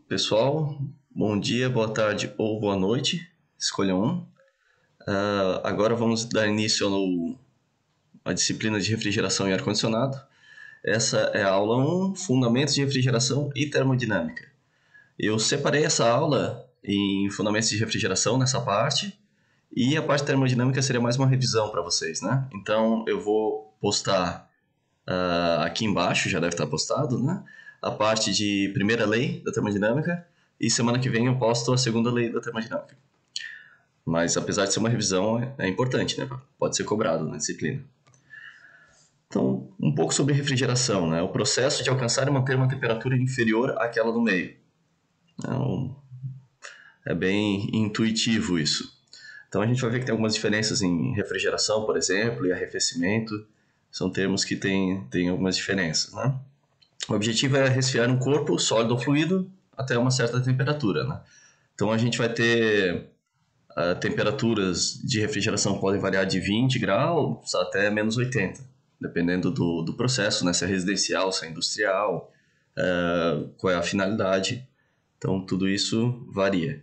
pessoal, bom dia, boa tarde ou boa noite, escolha um. Agora vamos dar início à disciplina de refrigeração e ar-condicionado. Essa é a aula 1, Fundamentos de Refrigeração e Termodinâmica. Eu separei essa aula em Fundamentos de Refrigeração nessa parte, e a parte termodinâmica seria mais uma revisão para vocês, né? Então eu vou postar aqui embaixo, já deve estar postado, né? A parte de primeira lei da termodinâmica, e semana que vem eu posto a segunda lei da termodinâmica. Mas apesar de ser uma revisão, é importante, né? Pode ser cobrado na disciplina. Então, um pouco sobre refrigeração, né? O processo de alcançar e manter uma temperatura inferior àquela do meio. Então, é bem intuitivo isso. Então a gente vai ver que tem algumas diferenças em refrigeração, por exemplo, e arrefecimento. São termos que têm algumas diferenças, né? O objetivo é resfriar um corpo, sólido ou fluido, até uma certa temperatura, né? Então a gente vai ter temperaturas de refrigeração podem variar de 20 graus até menos 80, dependendo do processo, né? Se é residencial, se é industrial, qual é a finalidade. Então tudo isso varia.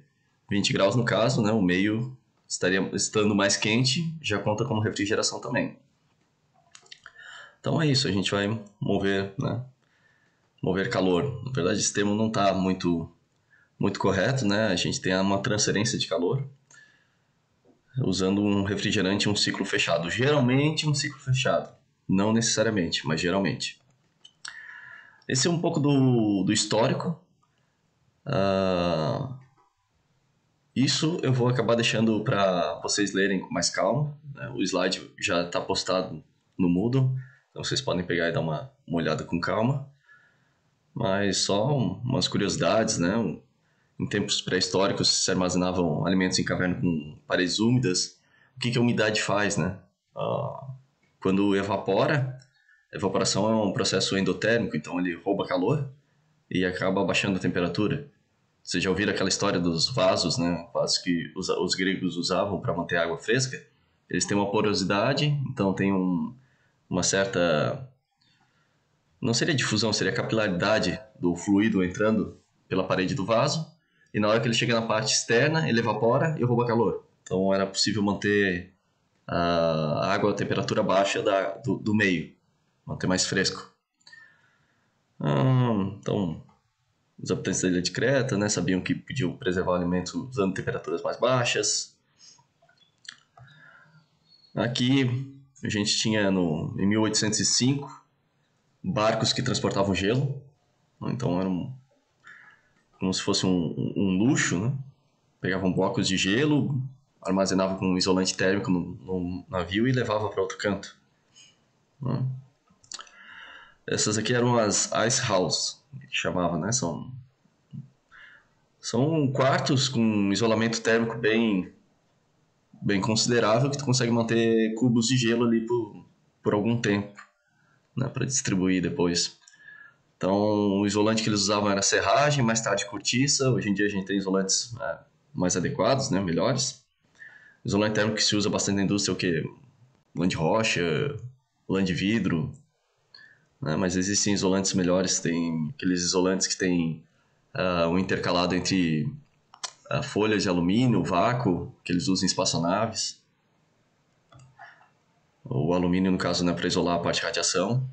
20 graus no caso, né? O meio estaria estando mais quente, já conta como refrigeração também. Então é isso, a gente vai mover, né? Mover calor. Na verdade, esse termo não está muito correto, né? A gente tem uma transferência de calor usando um refrigerante em um ciclo fechado. Geralmente um ciclo fechado. Não necessariamente, mas geralmente. Esse é um pouco do histórico. Isso eu vou acabar deixando para vocês lerem com mais calma, né? O slide já está postado no Moodle, então vocês podem pegar e dar uma olhada com calma. Mas só umas curiosidades, né? Em tempos pré-históricos se armazenavam alimentos em caverna com paredes úmidas. O que a umidade faz, né? Quando evapora, a evaporação é um processo endotérmico, então ele rouba calor e acaba abaixando a temperatura. Vocês já ouviram aquela história dos vasos, né? Vasos que os gregos usavam para manter a água fresca. Eles têm uma porosidade, então tem uma certa... Não seria difusão, seria capilaridade do fluido entrando pela parede do vaso. E na hora que ele chega na parte externa, ele evapora e rouba calor. Então era possível manter a água a temperatura baixa do meio, manter mais fresco. Então, os habitantes da ilha de Creta, né, sabiam que podiam preservar o alimento usando temperaturas mais baixas. Aqui a gente tinha em 1805 barcos que transportavam gelo. Então eram como se fosse um luxo, né? Pegavam blocos de gelo, armazenavam com isolante térmico no navio e levava para outro canto. Essas aqui eram as ice houses, que chamava, né? São quartos com isolamento térmico bem considerável, que tu consegue manter cubos de gelo ali por algum tempo, né? Para distribuir depois. Então, o isolante que eles usavam era serragem, mais tarde cortiça. Hoje em dia a gente tem isolantes mais adequados, né, melhores. Isolante térmico que se usa bastante na indústria é o quê? Lã de rocha, lã de vidro. Né? Mas existem isolantes melhores, tem aqueles isolantes que tem um intercalado entre folhas de alumínio, vácuo, que eles usam em espaçonaves. O alumínio, no caso, né, para isolar a parte de radiação.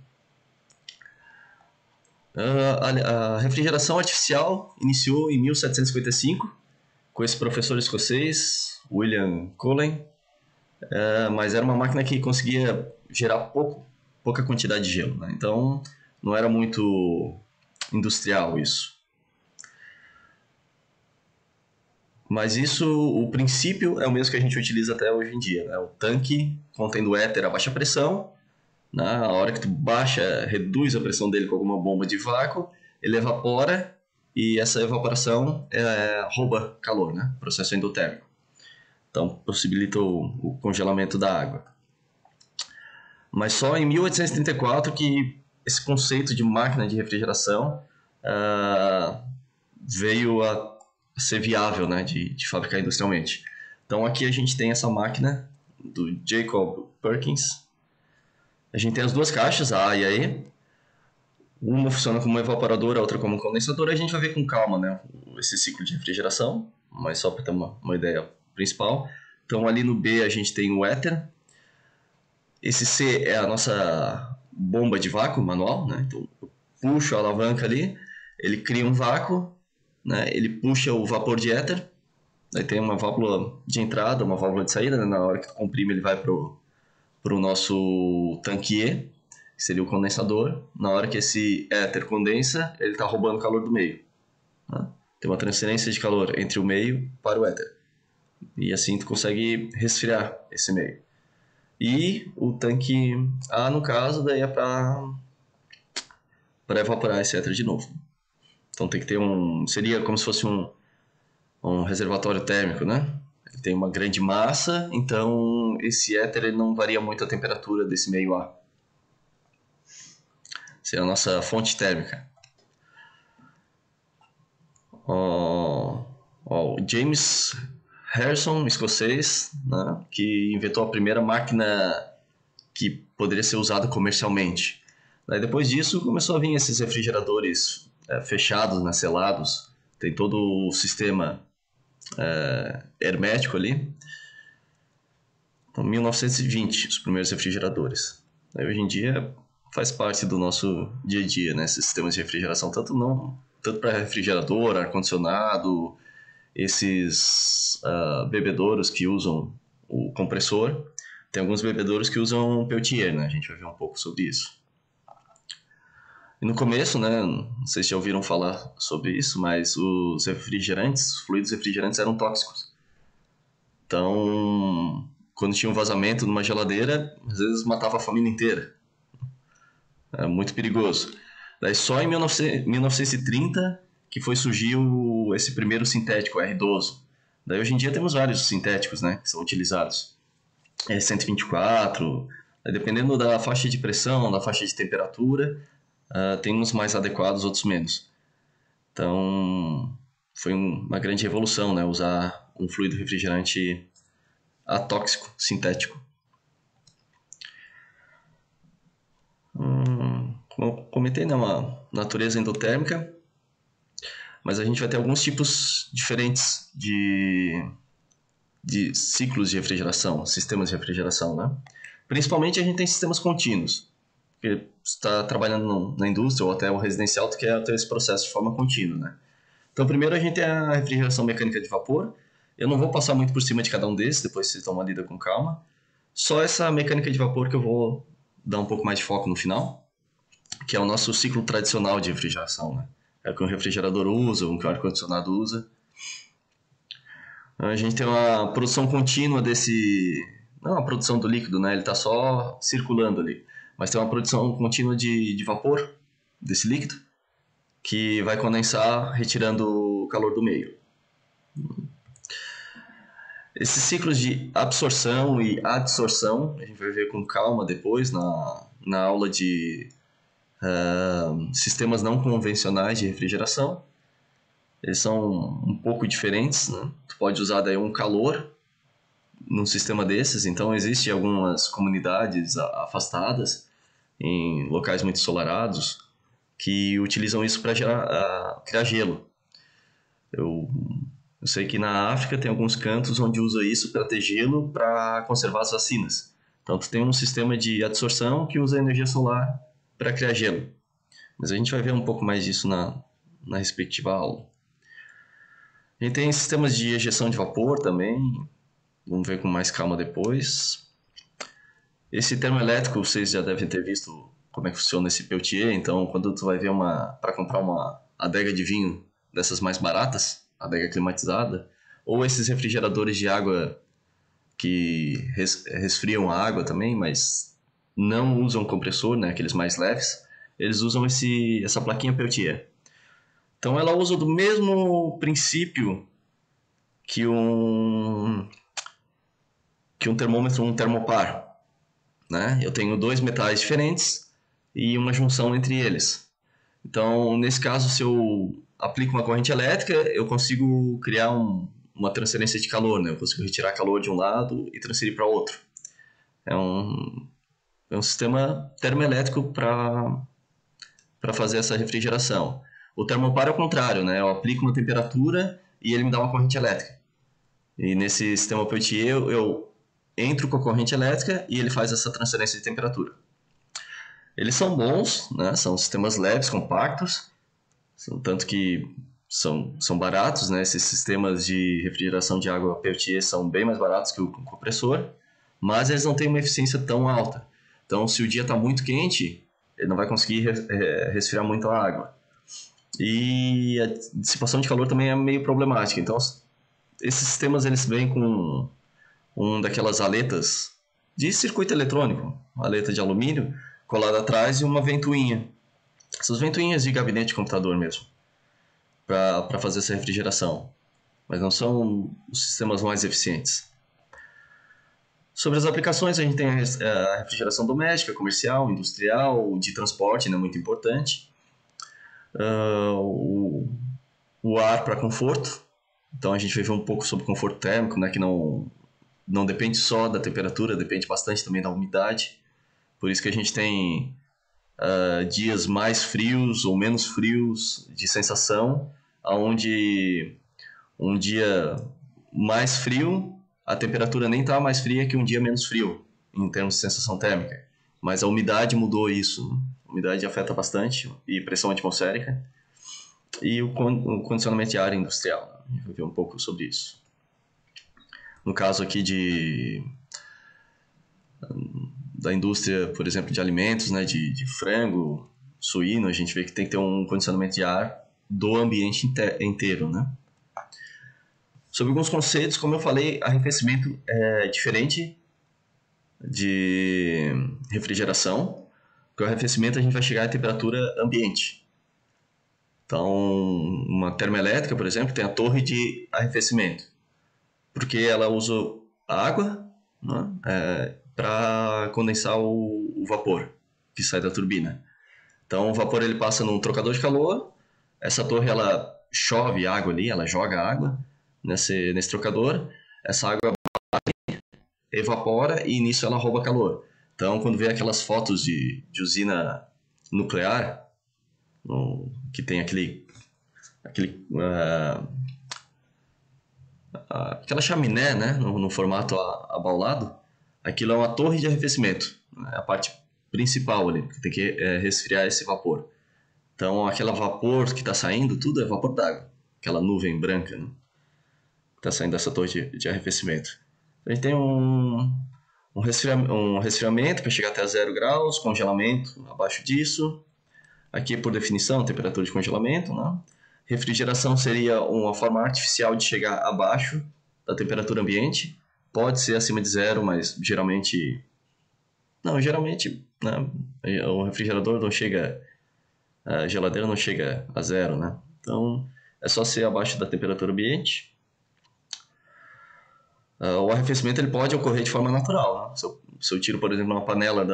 A refrigeração artificial iniciou em 1755 com esse professor escocês, William Cullen, mas era uma máquina que conseguia gerar pouca quantidade de gelo, né? Então não era muito industrial isso. Mas o princípio é o mesmo que a gente utiliza até hoje em dia, né? O tanque contendo éter a baixa pressão. Na hora que tu reduz a pressão dele com alguma bomba de vácuo, ele evapora e essa evaporação rouba calor, né? Processo endotérmico. Então, possibilita o congelamento da água. Mas só em 1834 que esse conceito de máquina de refrigeração veio a ser viável, né? De fabricar industrialmente. Então, aqui a gente tem essa máquina do Jacob Perkins. A gente tem as duas caixas, a A e a E. Uma funciona como evaporador, a outra como condensador. A gente vai ver com calma, né, esse ciclo de refrigeração, mas só para ter uma ideia principal. Então ali no B a gente tem o éter. Esse C é a nossa bomba de vácuo manual, né? Então eu puxo a alavanca ali, ele cria um vácuo, né? Ele puxa o vapor de éter. Aí tem uma válvula de entrada, uma válvula de saída, né? Na hora que tu comprime ele vai pro nosso tanque E, que seria o condensador. Na hora que esse éter condensa, ele está roubando o calor do meio. Né? Tem uma transferência de calor entre o meio para o éter. E assim tu consegue resfriar esse meio. E o tanque A, no caso, daí é para evaporar esse éter de novo. Então tem que ter um... Seria como se fosse um reservatório térmico, né? Ele tem uma grande massa, então esse éter ele não varia muito a temperatura desse meio A. Essa é a nossa fonte térmica. O James Harrison, escocês, né, que inventou a primeira máquina que poderia ser usada comercialmente. Daí, depois disso, começou a vir esses refrigeradores fechados, né, selados. Tem todo o sistema hermético ali. Então, 1920, os primeiros refrigeradores. Aí, hoje em dia faz parte do nosso dia a dia, né, esses sistemas de refrigeração, tanto para refrigerador, ar-condicionado, esses bebedouros que usam o compressor. Tem alguns bebedouros que usam Peltier, né? A gente vai ver um pouco sobre isso. E no começo, né, não sei se já ouviram falar sobre isso, mas os refrigerantes, os fluidos refrigerantes eram tóxicos. Então, quando tinha um vazamento numa geladeira, às vezes matava a família inteira. É muito perigoso. Daí só em 1930 que foi surgir esse primeiro sintético, o R12. Daí hoje em dia temos vários sintéticos, né, que são utilizados. R124, dependendo da faixa de pressão, da faixa de temperatura, tem uns mais adequados, outros menos. Então, foi uma grande revolução, né, usar um fluido refrigerante atóxico, sintético. Como eu comentei, né, uma natureza endotérmica, mas a gente vai ter alguns tipos diferentes de ciclos de refrigeração, sistemas de refrigeração, né? Principalmente a gente tem sistemas contínuos, porque está trabalhando na indústria ou até o residencial, tu quer ter esse processo de forma contínua, né? Então, primeiro a gente tem a refrigeração mecânica de vapor. Eu não vou passar muito por cima de cada um desses, depois vocês dão uma lida com calma. Só essa mecânica de vapor que eu vou dar um pouco mais de foco no final, que é o nosso ciclo tradicional de refrigeração, né? É o que um refrigerador usa, o que o ar-condicionado usa. A gente tem uma produção contínua desse... Não a produção do líquido, né? Ele está só circulando ali. Mas tem uma produção contínua de vapor desse líquido, que vai condensar, retirando o calor do meio. Esses ciclos de absorção e adsorção, a gente vai ver com calma depois na aula de sistemas não convencionais de refrigeração. Eles são um pouco diferentes, né? Tu pode usar daí um calor num sistema desses, então existem algumas comunidades afastadas, em locais muito ensolarados, que utilizam isso para criar gelo. Eu sei que na África tem alguns cantos onde usa isso para ter gelo para conservar as vacinas. Então tu tem um sistema de adsorção que usa energia solar para criar gelo. Mas a gente vai ver um pouco mais disso na respectiva aula. A gente tem sistemas de ejeção de vapor também. Vamos ver com mais calma depois. Esse termoelétrico, vocês já devem ter visto como é que funciona esse Peltier. Então, quando tu vai ver para comprar uma adega de vinho dessas mais baratas, adega climatizada, ou esses refrigeradores de água que resfriam a água também, mas não usam compressor, né, aqueles mais leves, eles usam essa plaquinha Peltier. Então ela usa do mesmo princípio que um termômetro, um termopar, né? Eu tenho dois metais diferentes e uma junção entre eles. Então, nesse caso, se eu aplico uma corrente elétrica, eu consigo criar uma transferência de calor, né? Eu consigo retirar calor de um lado e transferir para outro. É um sistema termoelétrico para fazer essa refrigeração. O termopar é o contrário, né? Eu aplico uma temperatura e ele me dá uma corrente elétrica. E nesse sistema Peltier eu entro com a corrente elétrica e ele faz essa transferência de temperatura. Eles são bons, né? São sistemas leves, compactos, tanto que são baratos, né? Esses sistemas de refrigeração de água Peltier são bem mais baratos que o compressor, mas eles não têm uma eficiência tão alta. Então, se o dia está muito quente, ele não vai conseguir resfriar muito a água. E a dissipação de calor também é meio problemática. Então, esses sistemas eles vêm com daquelas aletas de circuito eletrônico, uma aleta de alumínio colada atrás e uma ventoinha. Essas ventoinhas de gabinete de computador mesmo, para fazer essa refrigeração. Mas não são os sistemas mais eficientes. Sobre as aplicações, a gente tem a refrigeração doméstica, comercial, industrial, de transporte, né, muito importante. O ar para conforto. Então a gente vai ver um pouco sobre conforto térmico, né, que não depende só da temperatura, depende bastante também da umidade. Por isso que a gente tem dias mais frios ou menos frios de sensação, onde um dia mais frio, a temperatura nem está mais fria que um dia menos frio, em termos de sensação térmica. Mas a umidade mudou isso, né? A umidade afeta bastante, e pressão atmosférica, e o condicionamento de ar industrial. A gente vai ver um pouco sobre isso. No caso aqui da indústria, por exemplo, de alimentos, né, de frango, suíno, a gente vê que tem que ter um condicionamento de ar do ambiente inteiro, né? Sobre alguns conceitos, como eu falei, arrefecimento é diferente de refrigeração, porque o arrefecimento a gente vai chegar à temperatura ambiente. Então, uma termoelétrica, por exemplo, tem a torre de arrefecimento, porque ela usa a água, né, para condensar o vapor que sai da turbina. Então, o vapor ele passa num trocador de calor, essa torre ela chove água ali, ela joga água nesse trocador, essa água evapora e nisso ela rouba calor. Então, quando vê aquelas fotos de usina nuclear, que tem aquela chaminé, né, no formato abaulado, aquilo é uma torre de arrefecimento, né, a parte principal ali, que tem que resfriar esse vapor. Então, aquele vapor que está saindo, tudo é vapor d'água, aquela nuvem branca, né, que está saindo dessa torre de arrefecimento. A gente tem um resfriamento para chegar até 0 graus, congelamento abaixo disso. Aqui, por definição, temperatura de congelamento, né? Refrigeração seria uma forma artificial de chegar abaixo da temperatura ambiente. Pode ser acima de 0, mas geralmente... Não, geralmente, né? O refrigerador não chega... A geladeira não chega a 0, né? Então, é só ser abaixo da temperatura ambiente. O arrefecimento ele pode ocorrer de forma natural, né? Se eu tiro, por exemplo, uma panela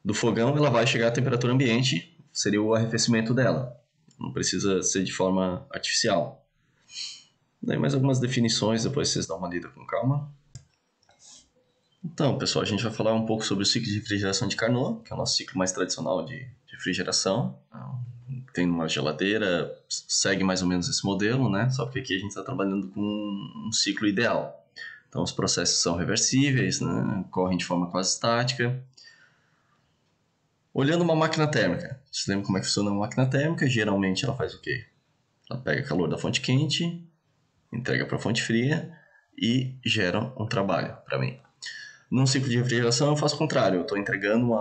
do fogão, ela vai chegar à temperatura ambiente, seria o arrefecimento dela. Não precisa ser de forma artificial. Daí mais algumas definições, depois vocês dão uma lida com calma. Então, pessoal, a gente vai falar um pouco sobre o ciclo de refrigeração de Carnot, que é o nosso ciclo mais tradicional de refrigeração. Tem uma geladeira, segue mais ou menos esse modelo, né? Só que aqui a gente está trabalhando com um ciclo ideal. Então, os processos são reversíveis, né? Correm de forma quase estática. Olhando uma máquina térmica, você lembra como é que funciona uma máquina térmica? Geralmente ela faz o quê? Ela pega calor da fonte quente, entrega para a fonte fria e gera um trabalho para mim. Num ciclo de refrigeração eu faço o contrário, eu estou entregando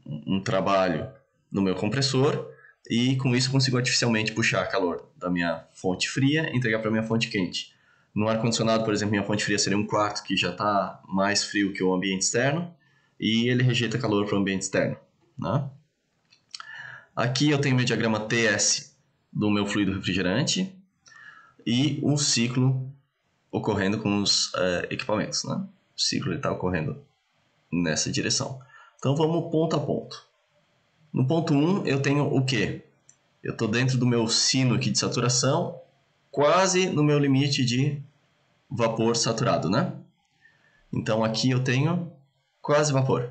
um trabalho no meu compressor e com isso eu consigo artificialmente puxar calor da minha fonte fria e entregar para a minha fonte quente. No ar-condicionado, por exemplo, minha fonte fria seria um quarto que já está mais frio que o ambiente externo e ele rejeita calor para o ambiente externo, né? Aqui eu tenho meu diagrama TS do meu fluido refrigerante e um ciclo ocorrendo com os equipamentos, né? O ciclo está ocorrendo nessa direção. Então vamos ponto a ponto. No ponto 1 eu tenho o quê? Eu estou dentro do meu sino aqui de saturação, quase no meu limite de vapor saturado, né? Então aqui eu tenho quase vapor.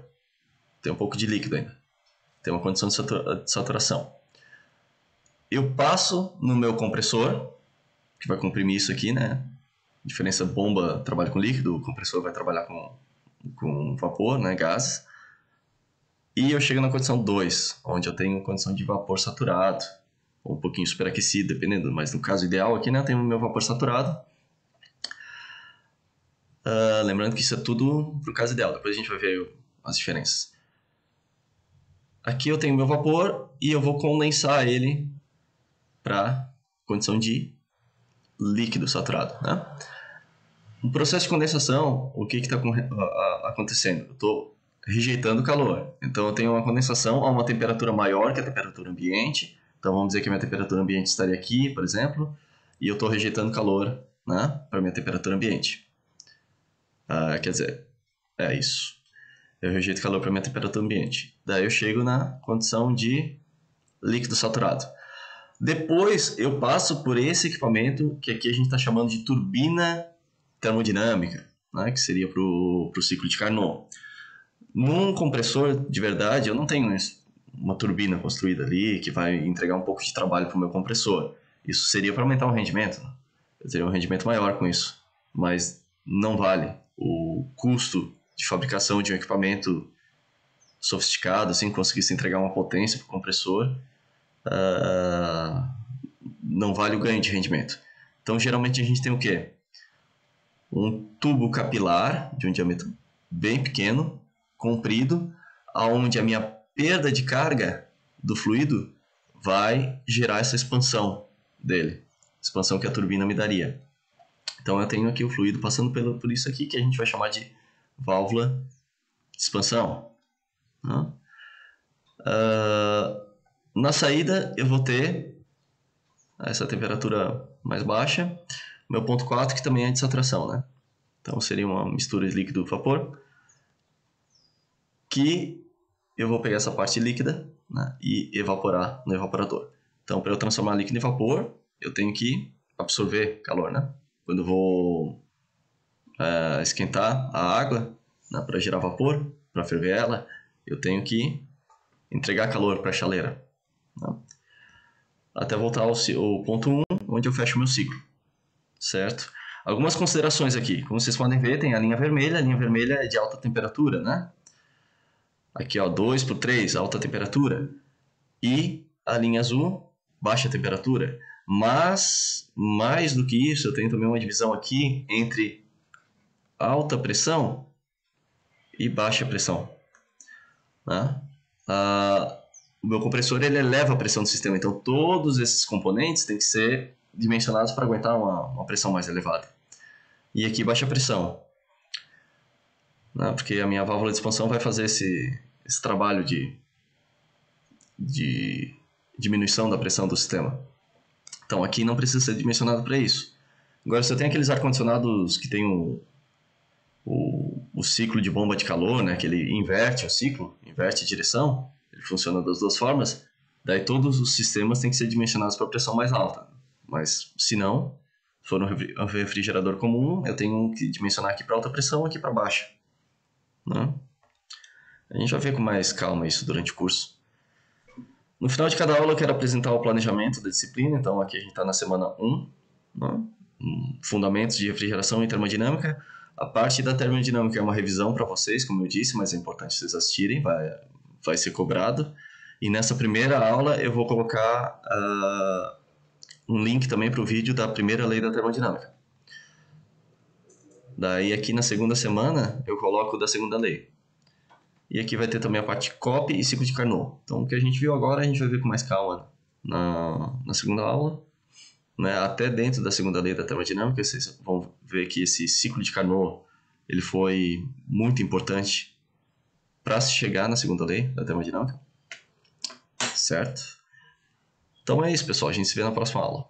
Tem um pouco de líquido ainda. tem uma condição de saturação. Eu passo no meu compressor, que vai comprimir isso aqui, né? Diferença bomba trabalha com líquido, o compressor vai trabalhar com vapor, né? Gases. E eu chego na condição 2, onde eu tenho condição de vapor saturado, ou um pouquinho superaquecido, dependendo, mas no caso ideal aqui, né, eu tenho o meu vapor saturado. Lembrando que isso é tudo pro caso ideal, depois a gente vai ver as diferenças. Aqui eu tenho meu vapor e eu vou condensar ele para condição de líquido saturado, né? No processo de condensação, o que está acontecendo? Eu estou rejeitando o calor. Então eu tenho uma condensação a uma temperatura maior que a temperatura ambiente. Então vamos dizer que a minha temperatura ambiente estaria aqui, por exemplo, e eu estou rejeitando calor, né, para a minha temperatura ambiente. Quer dizer, é isso. Eu rejeito calor para a minha temperatura ambiente. Daí eu chego na condição de líquido saturado. Depois eu passo por esse equipamento que aqui a gente está chamando de turbina termodinâmica, né, que seria para o ciclo de Carnot. Num compressor de verdade, eu não tenho uma turbina construída ali que vai entregar um pouco de trabalho para o meu compressor. Isso seria para aumentar o rendimento, né? Eu teria um rendimento maior com isso, mas não vale. O custo de fabricação de um equipamento sofisticado, assim, conseguisse entregar uma potência para o compressor, não vale o ganho de rendimento. Então, geralmente a gente tem o quê? Um tubo capilar de um diâmetro bem pequeno, comprido, aonde a minha perda de carga do fluido vai gerar essa expansão dele, expansão que a turbina me daria. Então eu tenho aqui o fluido passando por isso aqui, que a gente vai chamar de válvula de expansão. Né? Na saída eu vou ter essa temperatura mais baixa, meu ponto 4, que também é de saturação, né? Então seria uma mistura de líquido e vapor, que eu vou pegar essa parte líquida, né, e evaporar no evaporador. Então, para eu transformar líquido em vapor, eu tenho que absorver calor, né? Quando eu vou esquentar a água, né, para gerar vapor, para ferver ela, eu tenho que entregar calor para a chaleira, né? Até voltar ao ponto 1, onde eu fecho o meu ciclo, certo? Algumas considerações aqui. Como vocês podem ver, tem a linha vermelha é de alta temperatura, né? Aqui, ó, 2 por 3, alta temperatura. E a linha azul, baixa temperatura. Mas, mais do que isso, eu tenho também uma divisão aqui entre alta pressão e baixa pressão, né? O meu compressor, ele eleva a pressão do sistema. Então, todos esses componentes têm que ser dimensionados para aguentar uma pressão mais elevada. E aqui, baixa pressão, né? Porque a minha válvula de expansão vai fazer esse trabalho de diminuição da pressão do sistema. Então aqui não precisa ser dimensionado para isso. Agora, se eu tenho aqueles ar-condicionados que tem o ciclo de bomba de calor, né, que ele inverte o ciclo, inverte a direção, ele funciona das duas formas, daí todos os sistemas têm que ser dimensionados para pressão mais alta. Mas se não, se for um refrigerador comum, eu tenho que dimensionar aqui para alta pressão, aqui para baixa, né? A gente vai ver com mais calma isso durante o curso. No final de cada aula eu quero apresentar o planejamento da disciplina, então aqui a gente está na semana 1, né? Fundamentos de refrigeração e termodinâmica. A parte da termodinâmica é uma revisão para vocês, como eu disse, mas é importante vocês assistirem, vai ser cobrado. E nessa primeira aula eu vou colocar um link também para o vídeo da primeira lei da termodinâmica. Daí aqui na segunda semana eu coloco da segunda lei. E aqui vai ter também a parte COP e ciclo de Carnot. Então, o que a gente viu agora, a gente vai ver com mais calma na segunda aula. Né? Até dentro da segunda lei da termodinâmica, vocês vão ver que esse ciclo de Carnot ele foi muito importante para se chegar na segunda lei da termodinâmica. Certo? Então é isso, pessoal. A gente se vê na próxima aula.